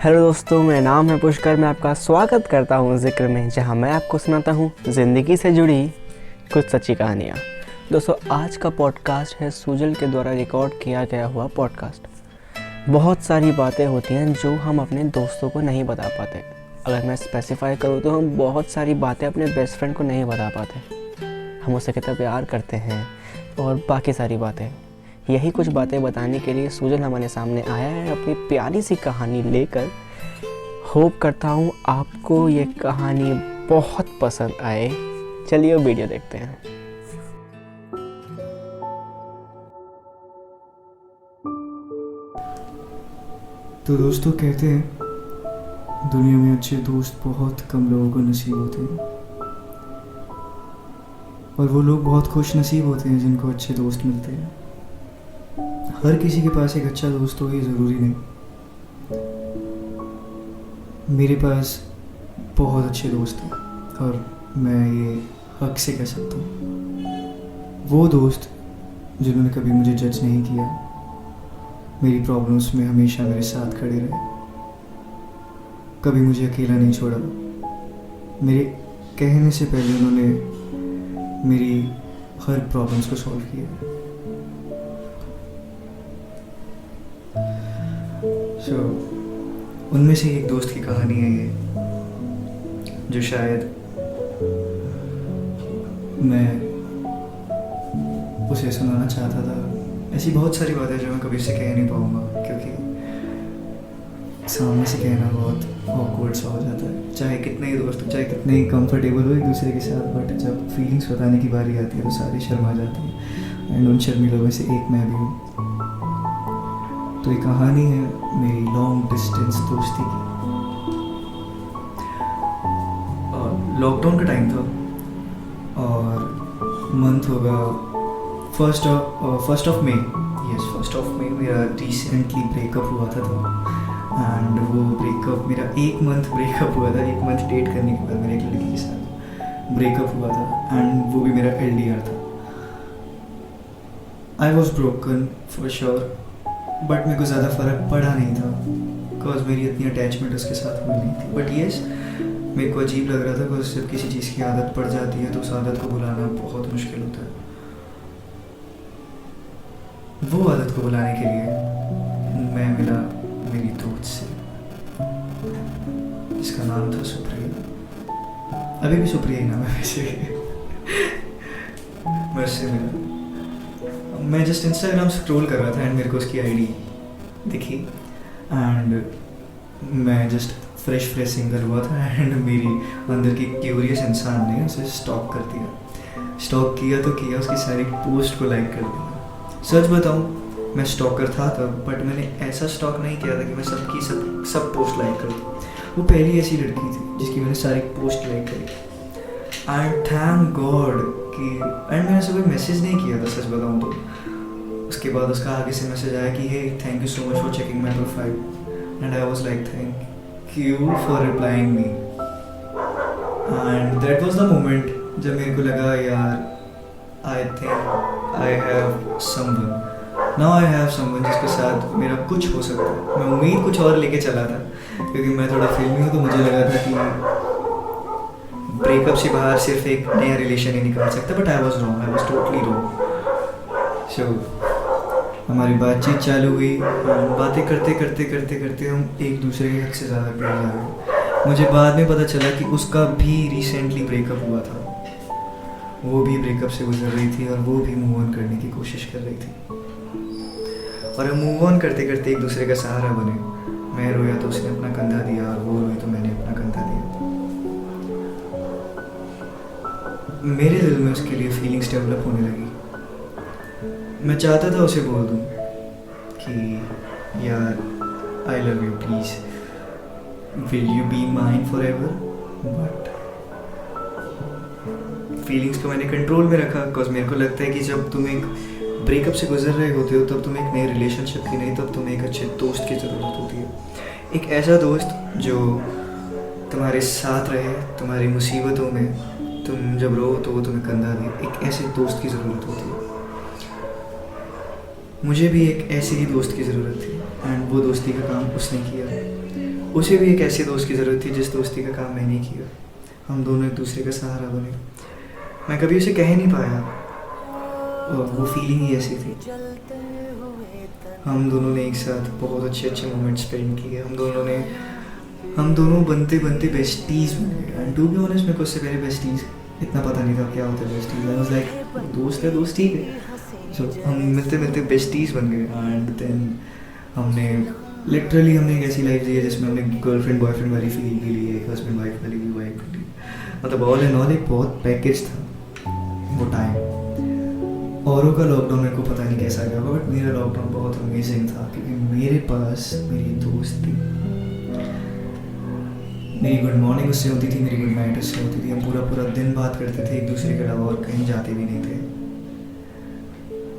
Hello दोस्तों, मेरा नाम है पुष्कर। मैं आपका स्वागत करता हूँ ज़िक्र में, जहाँ मैं आपको सुनाता हूँ ज़िंदगी से जुड़ी कुछ सच्ची कहानियाँ। दोस्तों, आज का पॉडकास्ट है सुजल के द्वारा रिकॉर्ड किया गया हुआ पॉडकास्ट। बहुत सारी बातें होती हैं जो हम अपने दोस्तों को नहीं बता पाते। अगर मैं स्पेसिफाई करूँ तो हम बहुत सारी बातें अपने बेस्ट फ्रेंड को नहीं बता पाते। हम उससे कितना प्यार करते हैं और बाकी सारी बातें। यही कुछ बातें बताने के लिए सुजल हमारे सामने आया है अपनी प्यारी सी कहानी लेकर। होप करता हूँ आपको ये कहानी बहुत पसंद आए। चलिए वीडियो देखते हैं। तो दोस्तों कहते हैं दुनिया में अच्छे दोस्त बहुत कम लोगों को नसीब होते हैं, और वो लोग बहुत खुश नसीब होते हैं जिनको अच्छे दोस्त मिलते हैं। हर किसी के पास एक अच्छा दोस्त हो ये ज़रूरी नहीं। मेरे पास बहुत अच्छे दोस्त हैं और मैं ये हक से कह सकता हूँ, वो दोस्त जिन्होंने कभी मुझे जज नहीं किया, मेरी प्रॉब्लम्स में हमेशा मेरे साथ खड़े रहे, कभी मुझे अकेला नहीं छोड़ा। मेरे कहने से पहले उन्होंने मेरी हर प्रॉब्लम्स को सॉल्व किया। उनमें से एक दोस्त की कहानी है ये, जो शायद मैं उसे सुनाना चाहता था। ऐसी बहुत सारी बातें जो मैं कभी से कह नहीं पाऊँगा, क्योंकि सामने से कहना बहुत ऑकवर्ड सा हो जाता है। चाहे कितने ही दोस्त हो, चाहे कितने ही कंफर्टेबल हो एक दूसरे के साथ, बट जब फीलिंग्स बताने की बारी आती है तो सारे शर्मा जाते हैं। एंड उन शर्मीलों में से एक मैं भी हूँ। तो ये कहानी है मेरी लॉन्ग डिस्टेंस दोस्ती की। लॉकडाउन का टाइम था और मंथ होगा फर्स्ट ऑफ मई। यस, 1 मई मेरा रिसेंटली ब्रेकअप हुआ था। एंड वो ब्रेकअप मेरा 1 मंथ ब्रेकअप हुआ था। 1 मंथ डेट करने के बाद मेरे एक लड़की के साथ ब्रेकअप हुआ था, एंड वो भी मेरा LDR था। I was broken for sure, but मेरे को ज़्यादा फ़र्क पड़ा नहीं था बिकॉज मेरी इतनी अटैचमेंट उसके साथ हुई नहीं थी। बट येस, मेरे को अजीब लग रहा था बिकॉज जब किसी चीज़ की आदत पड़ जाती है तो उस आदत को भुलाना बहुत मुश्किल होता है। वो आदत को भुलाने के लिए मैं मिला मेरी दोस्त से, जिसका नाम था सुप्रिया। अभी भी सुप्रिया ही नाम है वैसे। मैं उससे मिला। मैं जस्ट इंस्टाग्राम स्क्रॉल कर रहा था एंड मेरे को उसकी ID दिखी, एंड मैं जस्ट फ्रेश सिंगल हुआ था, एंड मेरी अंदर की क्यूरियस इंसान ने उसे स्टॉक कर दिया। स्टॉक किया तो किया, उसकी सारी पोस्ट को लाइक कर दिया। सच बताऊं, मैं स्टॉकर था तब, बट मैंने ऐसा स्टॉक नहीं किया था कि मैं सब पोस्ट लाइक कर दूँ। वो पहली ऐसी लड़की थी जिसकी मैंने सारी पोस्ट लाइक करी। एंड थैंक गॉड कि एंड मैंने सुबह मैसेज नहीं किया था, सच बताऊँ तो। उसके बाद उसका आगे से मैसेज आया कि hey thank you so much for checking my profile, and I was like thank you for replying me. And that was the moment जब मेरे को लगा यार I think I have someone, now I have someone जिसके साथ मेरा कुछ हो सकता है। मैं उम्मीद कुछ और लेके चला था क्योंकि मैं थोड़ा फिल्मी हूँ, तो मुझे लगा था कि ब्रेकअप से बाहर सिर्फ एक नया रिलेशन ही निकाल सकता, but I was wrong, I was totally wrong. So हमारी बातचीत चालू हुई, बातें करते करते करते करते हम एक दूसरे के हक से ज़्यादा प्यार आ गए। मुझे बाद में पता चला कि उसका भी रिसेंटली ब्रेकअप हुआ था, वो भी ब्रेकअप से गुजर रही थी और वो भी मूव ऑन करने की कोशिश कर रही थी, और हम मूव ऑन करते करते एक दूसरे का सहारा बने। मैं रोया तो उसने अपना कंधा दिया, और वो रोई तो मैंने अपना कंधा दिया। मेरे दिल में उसके लिए फीलिंग्स डेवलप होने लगी। मैं चाहता था उसे बोल दूं कि यार I love you, please will you be mine for ever, but feelings को मैंने कंट्रोल में रखा बिकॉज मेरे को लगता है कि जब तुम एक ब्रेकअप से गुजर रहे होते हो तब तुम एक नए रिलेशनशिप की नहीं, तब तुम्हें एक अच्छे दोस्त की ज़रूरत होती है। एक ऐसा दोस्त जो तुम्हारे साथ रहे तुम्हारी मुसीबतों में, तुम जब रो तो वो तुम्हें कंधा दे। एक ऐसे दोस्त की ज़रूरत होती है। मुझे भी एक ऐसे ही दोस्त की ज़रूरत थी, एंड वो दोस्ती का काम उसने किया। उसे भी एक ऐसे दोस्त की ज़रूरत थी जिस दोस्ती का काम मैंने किया। हम दोनों एक दूसरे का सहारा बने। मैं कभी उसे कह नहीं पाया, और वो फीलिंग ही ऐसी थी। हम दोनों ने एक साथ बहुत अच्छे अच्छे मोमेंट स्पेंड किए। हम दोनों बनते बनते बेस्टीज़ बन गए। एंड टू बी ऑनेस्ट, मेरे को उससे पहले बेस्टीज़ इतना पता नहीं था क्या होता है बेस्टीज़। आई वाज लाइक दोस्त है, दोस्त ठीक है। सो हम मिलते मिलते बेस्टीज़ बन गए। एंड देन हमने एक ऐसी लाइफ जी है जिसमें हमने गर्लफ्रेंड बॉयफ्रेंड वाली फीलिंग भी ली है, एक हस्बैंड वाइफ वाली भी वाइफ भी ली। मतलब ऑल एंड ऑल एक बहुत पैकेज था वो टाइम। औरों का लॉकडाउन मेरे को पता नहीं कैसा गया होगा, बट मेरा लॉकडाउन बहुत अमेजिंग था क्योंकि मेरे पास मेरी दोस्त थी। मेरी गुड मॉर्निंग उससे होती थी, मेरी गुड नाइट उससे होती थी। हम पूरा पूरा दिन बात करते थे एक दूसरे के अलावा, और कहीं जाते भी नहीं थे।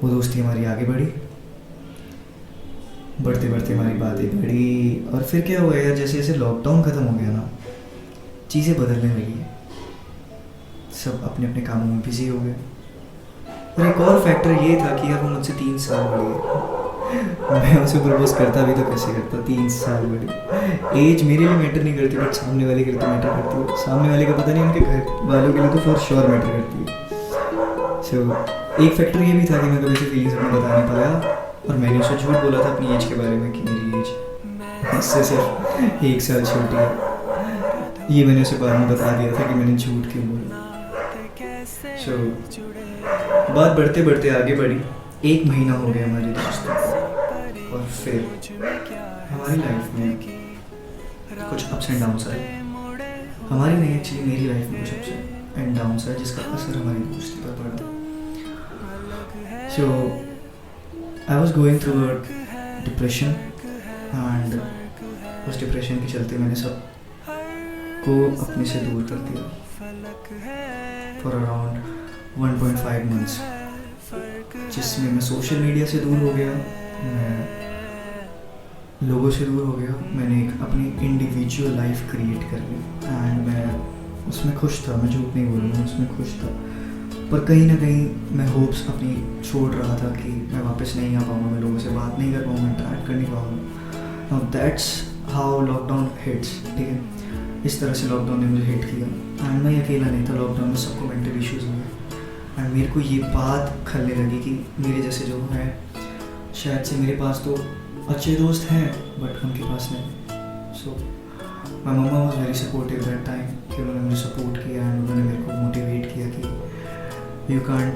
वो दोस्ती हमारी आगे बढ़ी, बढ़ते बढ़ते हमारी बातें बढ़ी। और फिर क्या हुआ यार, जैसे जैसे लॉकडाउन ख़त्म हो गया ना, चीज़ें बदलने लगी। सब अपने अपने कामों में बिजी हो गए। और एक और फैक्टर ये था कि यार वो मुझसे 3 साल बड़ी है। मैं उसे प्रपोज करता भी तो कैसे करता, 3 साल बड़ी। एज मेरे लिए मैटर नहीं करती, बट सामने वाले के लिए तो मैटर करती है। सामने वाले का पता नहीं, उनके घर वालों के लिए तो फॉर श्योर मैटर करती है। सो एक फैक्टर ये भी था कि मैं कभी से फीलिंग्स अपने बता नहीं पाया। और मैंने उसे झूठ बोला था अपनी एज के बारे में कि मेरी एज इससे सिर्फ 1 साल छोटी है। ये मैंने उसे बाद में बता दिया था कि मैंने झूठ क्यों बोला। सो बात बढ़ते बढ़ते आगे बढ़ी। 1 महीना हो गया हमारी दोस्ती को, और फिर हमारी लाइफ में कुछ अप्स एंड डाउन्स आए। हमारी नहीं, एक्चुअली मेरी लाइफ में कुछ अप्स एंड डाउन्स आए जिसका असर हमारी दोस्ती पर पड़ा। So I was going through a depression, and उस डिप्रेशन के चलते मैंने सब को अपने से दूर कर दिया फॉर अराउंड 1.5 months, जिसमें मैं सोशल मीडिया से दूर हो गया, मैं लोगों से दूर हो गया। मैंने एक अपनी इंडिविजुअल लाइफ क्रिएट कर ली, एंड मैं उसमें खुश था। मैं झूठ नहीं बोल रहा हूँ, उसमें खुश था। पर कहीं ना कहीं मैं होप्स अपनी छोड़ रहा था कि मैं वापस नहीं आ पाऊँगा, मैं लोगों से बात नहीं कर पाऊँगा, इंटरेक्ट कर नहीं पाऊँगा। Now that's how lockdown hits, ठीक है। इस तरह से लॉकडाउन ने मुझे हिट किया। एंड मैं अकेला नहीं था, लॉकडाउन में सबको मेंटल इश्यूज़ हुए। एंड मेरे को ये बात खलने लगी कि मेरे जैसे जो हैं, शायद से मेरे पास तो अच्छे दोस्त हैं बट उनके पास नहीं। So my mama was very supportive that time, कि उन्होंने मुझे सपोर्ट किया एंड उन्होंने मेरे को मोटिवेट किया कि you can't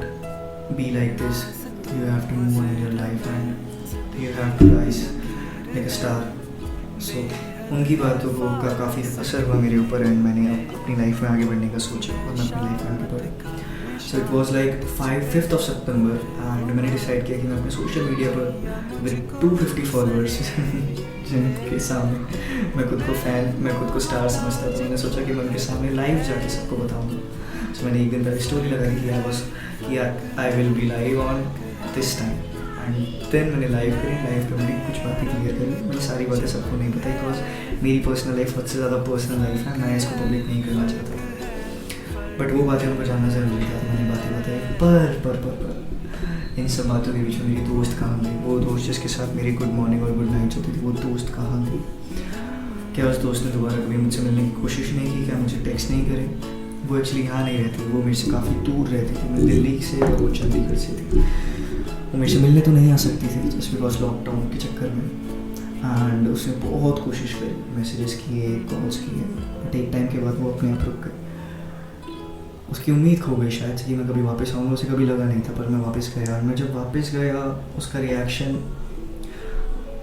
be like this, you have to move on in your life and you have to rise like a star. So उनकी बातों का काफ़ी असर हुआ मेरे ऊपर, एंड मैंने अपनी लाइफ में आगे बढ़ने का सोचा और मैं अपनी लाइफ में आगे बढ़ा। So it was like 5th of September, and मैंने डिसाइड किया कि मैं अपने सोशल मीडिया पर मेरे 250 फॉलोअर्स जिनके सामने मैं खुद को स्टार समझता था, मैंने सोचा कि मैं उनके सामने लाइव जाके सबको बताऊँगा। सो मैंने एक दिन तक स्टोरी लगाई कि I will be live on this time, and then मैंने लाइव पे मैंने कुछ बातें क्लियर करी। मैंने सारी बातें सबको नहीं बताई, बिकॉज मेरी पर्सनल लाइफ सबसे ज़्यादा पर्सनल लाइफ है, मैं इसको पब्लिक नहीं करना चाहता था। बट वो बातें उनको जानना ज़रूरी था, मैंने बातें बताई। पर इन सब बातों के बीच में मेरी दोस्त कहाँ गई? वो दोस्त जिसके साथ मेरी गुड मॉर्निंग और गुड नाइट्स होती थी, वो दोस्त कहाँ गई? क्या उस दोस्त ने दोबारा कभी मुझसे मिलने की कोशिश नहीं की? क्या मुझे टेक्स्ट नहीं करे? वो एक्चुअली यहाँ नहीं रहती, वो मेरे से काफ़ी दूर रहती थी। मैं दिल्ली से और वो चंडीगढ़ से थी। वो मेरे से मिलने तो नहीं आ सकती थी जस्ट बिकॉज लॉकडाउन के चक्कर में। एंड उसने बहुत कोशिश करी, मैसेजेस किए, कॉल्स किए, बट एक टाइम के बाद वो अपने आप रुक गई। उसकी उम्मीद खो गई शायद कि मैं कभी वापस आऊँगा, उसे कभी लगा नहीं था, पर मैं वापस गया। और मैं जब वापस गया, उसका रिएक्शन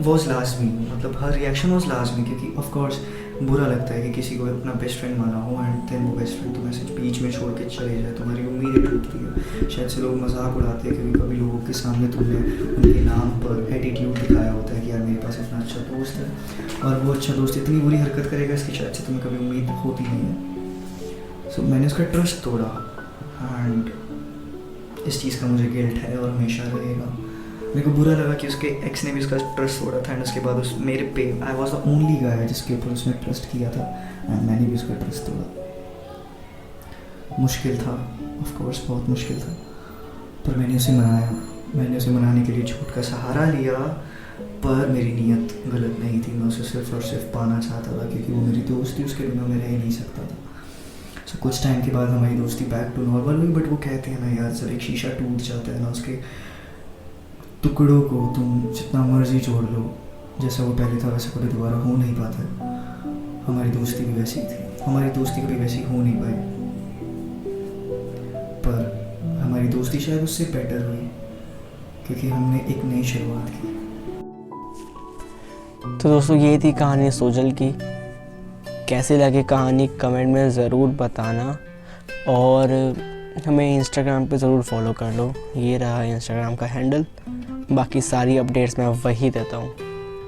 वॉज लाजमी, मतलब हर रिएक्शन वॉज लाजमी, क्योंकि ऑफकोर्स बुरा लगता है कि किसी को अपना बेस्ट फ्रेंड माना हो एंड देन वो बेस्ट फ्रेंड तो मैसेज बीच में छोड़ के चले जाए, तुम्हारी उम्मीदें टूटती है। शायद से लोग मजाक उड़ाते हैं कभी कभी लोगों के सामने, तुमने उनके नाम पर एटीट्यूड दिखाया होता है कि यार मेरे पास इतना अच्छा दोस्त है, और वो अच्छा दोस्त इतनी बुरी हरकत करेगा इसकी शायद से तुम्हें कभी उम्मीद होती नहीं है। सो मैंने उसका ट्रस्ट तोड़ा, एंड इस चीज़ का मुझे गिल्ट है और हमेशा रहेगा। मेरे को बुरा लगा कि उसके एक्स ने भी उसका ट्रस्ट तोड़ा था, एंड उसके बाद उस मेरे पे I was the only guy जिसके ऊपर उसने ट्रस्ट किया था, एंड मैंने भी उसका ट्रस्ट तोड़ा। मुश्किल था, ऑफ कोर्स बहुत मुश्किल था, पर मैंने उसे मनाया। मैंने उसे मनाने के लिए झूठ का सहारा लिया, पर मेरी नीयत गलत नहीं थी, मैं उसे सिर्फ और सिर्फ पाना चाहता था क्योंकि वो मेरी दोस्त थी, उसके बिना मैं रह ही नहीं सकता था। सो कुछ टाइम के बाद हमारी दोस्ती बैक टू नॉर्मल हुई, बट वो कहते हैं ना यार, जब एक शीशा टूट जाता है ना, उसके टुकड़ों को तुम जितना मर्जी जोड़ लो, जैसा वो पहले था वैसा कभी दोबारा हो नहीं पाता है। हमारी दोस्ती भी वैसी थी, हमारी दोस्ती कभी वैसी हो नहीं पाई, पर हमारी दोस्ती शायद उससे बेटर हुई क्योंकि हमने एक नई शुरुआत की। तो दोस्तों ये थी कहानी सोजल की। कैसी लगी कहानी कमेंट में ज़रूर बताना, और हमें इंस्टाग्राम पे ज़रूर फॉलो कर लो, ये रहा इंस्टाग्राम का हैंडल। बाकी सारी अपडेट्स मैं वही देता हूँ,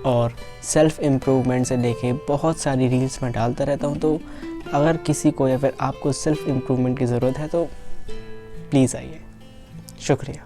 और सेल्फ़ इम्प्रूवमेंट से लेके बहुत सारी रील्स मैं डालता रहता हूँ। तो अगर किसी को या फिर आपको सेल्फ़ इम्प्रूवमेंट की ज़रूरत है तो प्लीज़ आइए। शुक्रिया।